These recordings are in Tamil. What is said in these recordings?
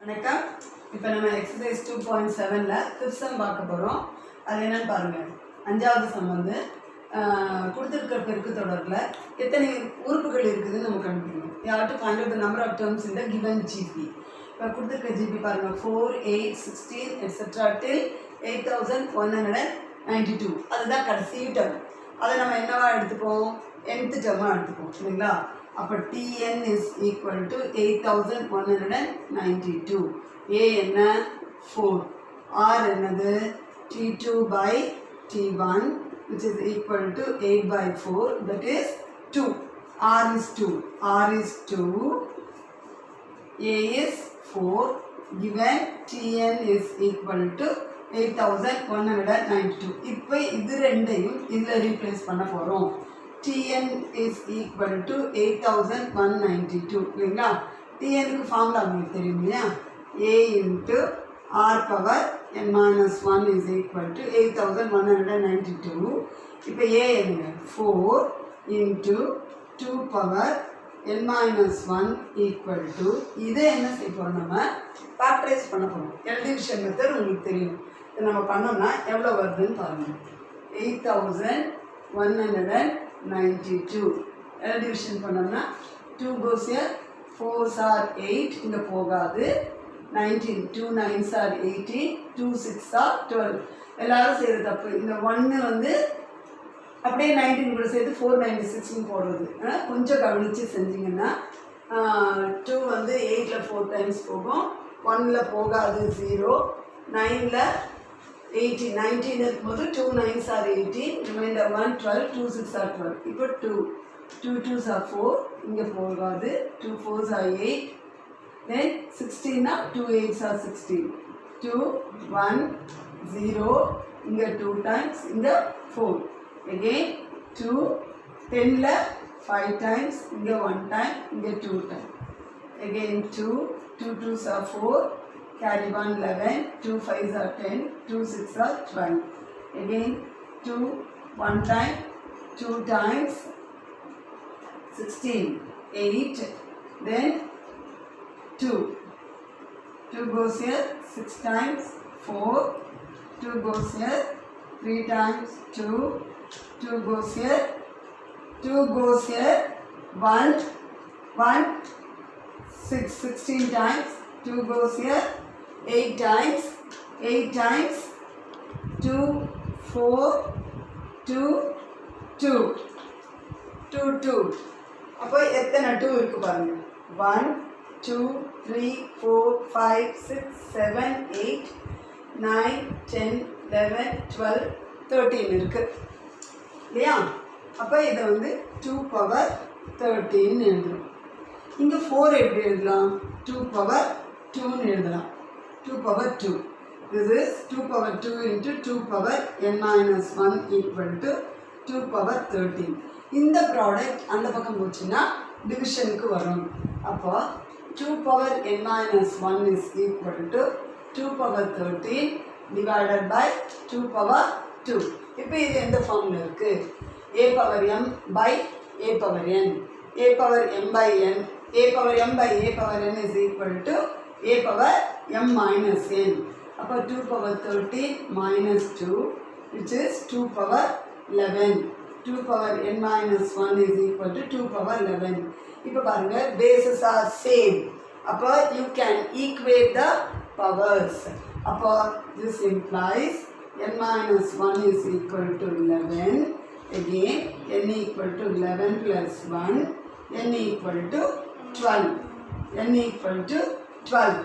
வணக்கம். இப்போ நம்ம எக்ஸசைஸ் 2.7ல ஃபிஃப்த் சம் பார்க்க போகிறோம். அது என்னன்னு பாருங்கள். அஞ்சாவது சம் வந்து கொடுத்துருக்க பெருக்கு தொடரில் எத்தனை உறுப்புகள் இருக்குதுன்னு நம்ம கண்டுபிடிக்கணும். You have to find out the number of terms in the given GP. இப்போ கொடுத்துருக்க ஜிபி பாருங்கள் 4, 8, 16 எட்ஸெட்ரா டில் 8192. அதுதான் கடைசி டேர்ம். அதை நம்ம என்னவா எடுத்துப்போம்? nth டேர்மாக எடுத்துப்போம் இல்லைங்களா? அப்போ Tn is equal to 8192. A என்ன? 4. R என்னது? T2 by T1 which is equal to 8 by 4, that is 2. R is 2. R is 2. A is 4. Given Tn is equal to 8192. இப்போ இது ரெண்டையும் இதில் ரீப்ளேஸ் பண்ண போகிறோம். Tn is equal to 8192 இல்லைங்களா? Tnக்கு ஃபார்முலா உங்களுக்கு தெரியும் இல்லையா? A into R power n minus 1 is equal to 8192. இப்போ A என்ன? 4 into 2 power n minus 1 equal to, இதை என்ன செய்ய போகிறோம்? நம்ம ஃபேக்டரைஸ் பண்ண போகிறோம். எல்டிவிஷன் மெத்தட் உங்களுக்கு தெரியும். இதை நம்ம பண்ணோம்னா எவ்வளோ வருதுன்னு பாருங்கள். 8192. எல்டிவிஷன் பண்ணோம்னா 2 goes here, 4s are 8, இங்கே போகாது. 19, 2 9s are 18, 2 6s are 12. எல்லாரும் செய்கிற தப்பு. இந்த 1 வந்து அப்படியே 19 கூட சேர்த்து 496 போடுறது. கொஞ்சம் கவனித்து செஞ்சிங்கன்னா 2 வந்து 8ல் 4 டைம்ஸ் போகும், 1ல் போகாது 0, 9ல் 18, 19 இருக்கும்போது 2 9s are 18, ரிமைண்டர் 1 12, 2 6 are 12. இப்போ 2 2s are 4, இங்கே போகாது, 2 4s are 8, then 16 2 8s are 16, 2 1 0, இங்கே 2 times, இங்கே 4, again 2 10ல் 5 times, இங்கே 1 time, இங்கே 2 time, again 2 2s are 4, carry 1 11, 2 5s are 10, 2 6 are 12, again 2 1 time, 2 times 16 8, then 2 goes here 6 times, 4 2 goes here 3 times, 2 goes here 1 6 16 times, 2 goes here 8 times 2 4 2 அப்போ எத்தனை 2 இருக்கு பாருங்க. 1 2 3 4 5 6 7 8 9 10 11 12 13 இருக்கு இல்லையா? அப்போ இதை வந்து 2 power 13 எழுதுறோம். இங்கே 4 எப்படி எழுதலாம்? 2 power 2 எழுதலாம். 2 power 2. This is 2 power 2 into 2 power n minus 1 equal to 2 power 13. இந்த ப்ராடக்ட் அந்த பக்கம் போச்சுன்னா டிவிஷனுக்கு வரும். அப்போ 2 power n minus 1 is equal to 2 power 13 divided by 2 power 2. இப்போ இது எந்த ஃபார்மில் இருக்குது? a power m by a power n, a power m by n, a power m by a power n is equal to a power m minus n. அப்போ 2 power 13 minus 2 which is 2 power 11. 2 power n minus 1 is equal to 2 power 11. இப்போ பாருங்க, bases are same. அப்போ you can equate the powers. அப்போ this implies n minus 1 is equal to 11. Again n equal to 11 plus 1, n equal to 12. n equal to 12.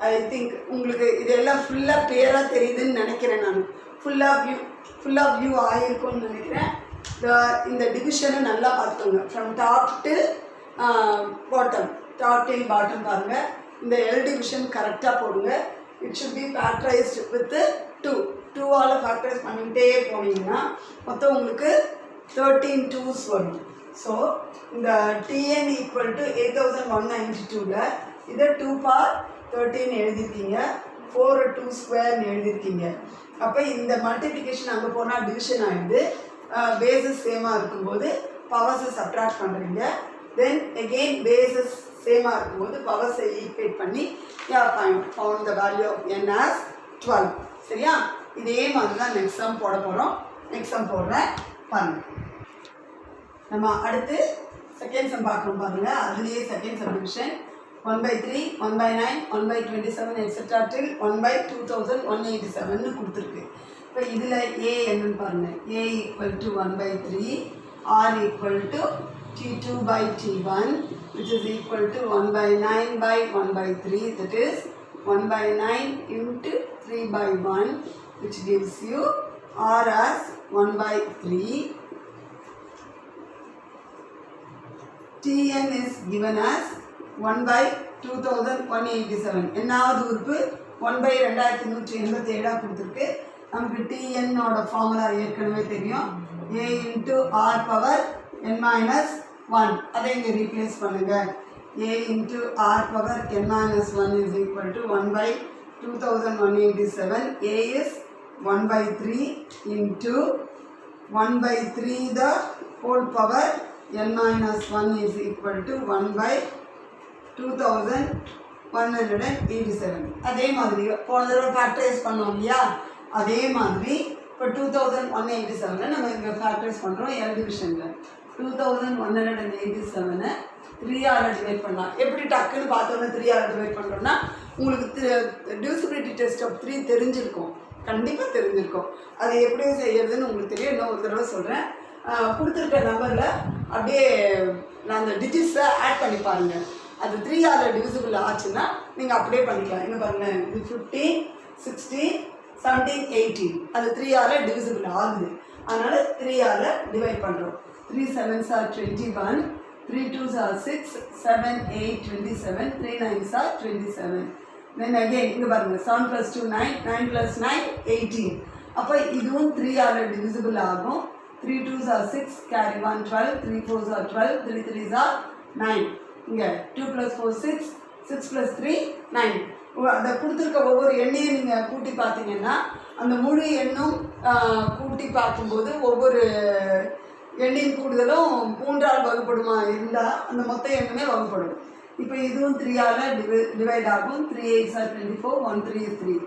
I think உங்களுக்கு இதெல்லாம் ஃபுல்லாக கிளியராக தெரியுதுன்னு நினைக்கிறேன். நான் ஃபுல்லாக வியூ ஆகிருக்கும்னு நினைக்கிறேன். இந்த டிவிஷனை நல்லா பார்த்துக்கோங்க. From top till bottom, top till bottom பாருங்கள். இந்த எல் டிவிஷன் கரெக்டாக போடுங்க. It should be factorized with 2ஆல் ஃபேக்டரைஸ் பண்ணிக்கிட்டே போனீங்கன்னா மொத்தம் உங்களுக்கு 13 2s வரும். ஸோ இந்த Tn ஈக்குவல் டு 8192ல் இதை 2 power 13 எழுதியிருக்கீங்க, 4 2 ஸ்கொயர்னு எழுதியிருக்கீங்க. அப்போ இந்த மல்டிப்ளிகேஷன் அங்கே போனால் டிவிஷன் ஆகிடுது. பேசஸ் சேமாக இருக்கும்போது பவர்ஸை சப்ட்ராக்ட் பண்ணுறீங்க. தென் அகெயின் பேசஸ் சேமாக இருக்கும்போது பவர்ஸை ஈக்குவேட் பண்ணி found the value of n as 12. சரியா? இதே மாதிரி தான் நெக்ஸ்ட் சம் போட போகிறோம். நெக்ஸ்ட் சம் போடுறேன் பாருங்க. நம்ம அடுத்து செகண்ட் சம் பார்க்குறோம் பாருங்க. அதுலேயே செகண்ட் சப்டிவிஷன் 1/3, 1/9, 1/27 எக்ஸெட்ரா டில் 1/2187 கொடுத்துருக்கு. இப்போ இதில் ஏ என்னன்னு பாருங்க. A = 1/3, R = T2/T1, which is equal to 1/9/1/3, that is 1/9 into 3/1, which gives you R as 1/3. Tn is given as 1/2187. என்னாவது உறுப்பு 1/2187 கொடுத்துருக்கு. நமக்கு Tn ஓட ஃபார்முலா ஏற்கனவே தெரியும். A into R power n minus 1. அதை இங்கே ரீப்ளேஸ் பண்ணுங்க. A into R power n minus 1 is equal to 1/2187. A is 1/3 into 1/3 the whole power n minus 1 is equal to 1/2187. அதே மாதிரி போன தடவை ஃபேக்டரைஸ் பண்ணோம் இல்லையா? அதே மாதிரி இப்போ 2187 நம்ம இங்கே ஃபேக்டரைஸ் பண்ணுறோம் L டிவிஷனில். 2187 3ஆல் டிவைட் பண்ணலாம். எப்படி டக்குன்னு பார்த்தோன்னா 3ஆல் டிவைட் பண்ணுறோம்னா உங்களுக்கு டிவிசிபிலிட்டி டெஸ்ட் ஆஃப் 3 தெரிஞ்சிருக்கும். கண்டிப்பாக தெரிஞ்சிருக்கும். அது எப்படி செய்யறதுன்னு உங்களுக்கு தெரியும். இன்னும் ஒரு தடவை சொல்கிறேன். கொடுத்துருக்க நம்பரில் அப்படியே நான் அந்த டிஜிட்ஸை ஆட் பண்ணி பாருங்கள். அது 3ஆல் டிவிசிபிள் ஆச்சுன்னா நீங்கள் அப்படியே பண்ணிக்கலாம். என்ன பாருங்கள், இது 15, 16, 17, 18 அது 3ஆல் டிவிசிபிள் ஆகுது. அதனால் 3ஆல் டிவைட் பண்ணுறோம். 3 7s are 21, 3 2s are 6, 7 8 27, 3 9s are 27. Then again இங்கே பாருங்கள் 7 + 2 9, 9 + 9 18. அப்போ இதுவும் 3ஆல் டிவிசிபிள் ஆகும். 3 2s are 6, carry 1 12, 3 4s are 12, 3 3s are 9. இங்கே 2 + 4 6, 6 + 3 9. அதை கொடுத்துருக்க ஒவ்வொரு எண்ணையும் நீங்கள் கூட்டி பார்த்தீங்கன்னா அந்த முழு எண்ணும் கூட்டி பார்க்கும்போது ஒவ்வொரு எண்ணின் கூடுதலும் 3ஆல் வகுப்படுமா இருந்தால் அந்த மொத்த எண்ணுமே வகுப்படும். இப்போ இதுவும் 3ஆல் டிவைட் ஆகும். 3 8s are 24, 1 3 is 3,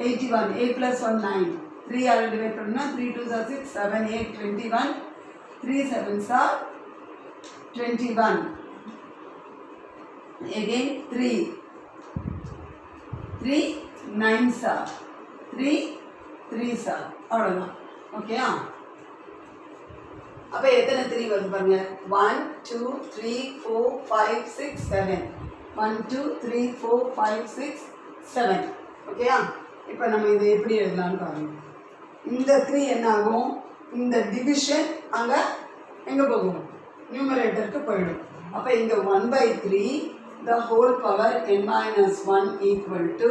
81, 8 + 1 9. 3ஆல் டிவைட் பண்ணால் 3 2s are 6, 7 8 21, 3 7s are 21. Again 3 9s are 3 3s are அவ்வளோதான். ஓகேயா? அப்போ எத்தனை 3 வருது பாருங்க. 1 2 3 4 5 6 7. 1 2 3 4 5 6 7. ஓகேயா? இப்போ நம்ம இதை எப்படி எழுதலாம்னு பாருங்க. இந்த 3 என்ன ஆகும்? இந்த டிவிஷன் அங்கே எங்கே போகும்? நியூமரேட்டருக்கு போயிடும். அப்போ இங்கே 1/3 the whole power n minus 1 equal to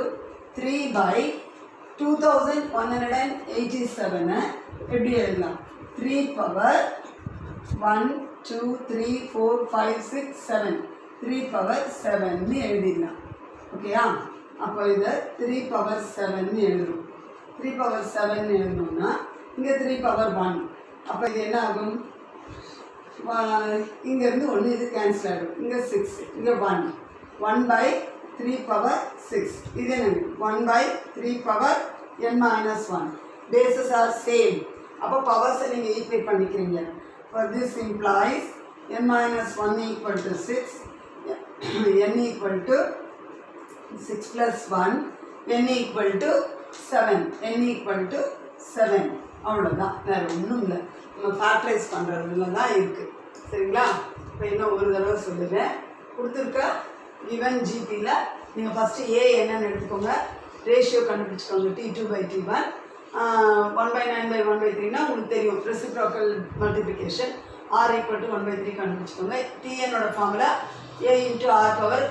3/2187 எப்படி எழுதலாம்? 3 power 1 2 3 4 5 6 7 3 power 7 எழுதிடலாம். ஓகேயா? அப்போ இதை 3 power 7 எழுதும். 3 power 7 எழுதணும்னா இங்கே 3 power 1. அப்போ இது என்ன ஆகும்? இங்கேருந்து 1 இது கேன்சல் ஆகிடும். இங்கே 6, இங்கே 1. 1/3 power 6. இது என்னங்க? 1/3 power n minus 1. Bases are same. அப்போ பவர்ஸை நீங்கள் ஈக்குவேட் பண்ணிக்கிறீங்க. For this implies n minus 1 equal to 6, n equal to 6 plus 1, n equal to 7, n equal to 7. அவ்வளோதான், வேறு ஒன்றும் இல்லை. நம்ம ஃபேக்டரைஸ் பண்ணுறதுல தான் இருக்குது. சரிங்களா? இப்போ இன்னும் ஒரு தடவை சொல்லுங்கள். கொடுத்துருக்க given GPயில் நீங்கள் ஃபஸ்ட்டு A என்னன்னு எடுத்துக்கோங்க. ரேஷியோ கண்டுபிடிச்சிக்கோங்க. T2/T1. 1/9/1/3னா உங்களுக்கு தெரியும் ரெசிப்ரோக்கல் மல்டிப்ளிகேஷன். R = 1/3 கண்டுபிடிச்சிக்கோங்க. Tnோட formula A into R power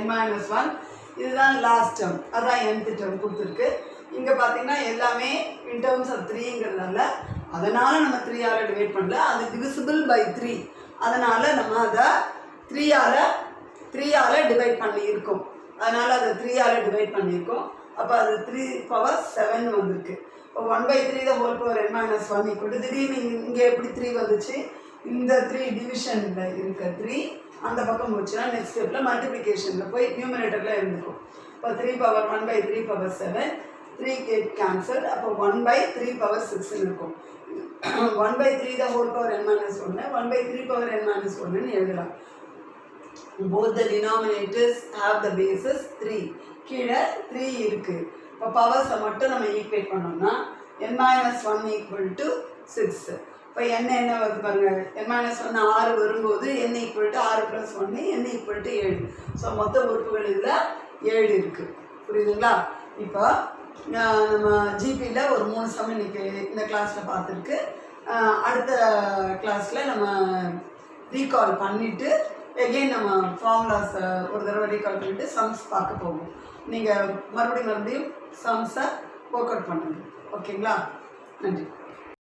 n minus 1. இதுதான் லாஸ்ட் டேர்ம், அதான் nth டேர்ம் கொடுத்துருக்கு. இங்கே பார்த்தீங்கன்னா எல்லாமே இன் டேர்ம்ஸ் ஆஃப் 3ங்கிறதுனால அதனால் நம்ம 3ஆல் டிவைட் பண்ணல. அது டிவிசிபிள் பை 3. அதனால் நம்ம அதை 3ஆல் டிவைட் பண்ணியிருக்கோம். அதனால் அதை 3ஆல் டிவைட் பண்ணியிருக்கோம். அப்போ அது 3 power 7 வந்திருக்கு. இப்போ 1/3 the whole power n minus 1 திடீர்னு இங்கே எப்படி 3 வந்துச்சு? இந்த 3 டிவிஷனில் இருக்க 3 அந்த பக்கம் போச்சுன்னா நெக்ஸ்ட் ஸ்டெப்பில் மல்டிப்ளிகேஷனில் போய் நியூமரேட்டரில் இருந்துக்கும். இப்போ 3 பவர் 1/3 பவர் 7 3 கேட் கேன்சல். அப்போ 1/3 பவர் 6 இருக்கும். 1/3 the whole power n minus 1 1/3 power n minus 1 எழுதலாம். both the denominators have the basis 3. கீழே 3 இருக்கு. இப்போ பவர்ஸை மட்டும் நம்ம ஈக்குவேட் பண்ணோம்னா n minus 1 equal to 6. இப்போ என்ன வருது பாருங்க, n minus 1 6 வரும்போது n equal to 6 plus 1 n equal to 7. So மொத்த உறுப்புகள் இதில் 7 இருக்கு. புரியுதுங்களா? இப்போ நம்ம ஜிபியில் ஒரு 3 சம் இன்னைக்கு இந்த கிளாஸில் பார்த்துருக்கு. அடுத்த கிளாஸில் நம்ம ரீகால் பண்ணிவிட்டு எகெயின் நம்ம ஃபார்முலாஸை ஒரு தடவை ரீகால் பண்ணிவிட்டு சம்ஸ் பார்க்க போவோம். நீங்கள் மறுபடியும் சம்ஸை ஒர்க் அவுட் பண்ணுங்கள். ஓகேங்களா? நன்றி.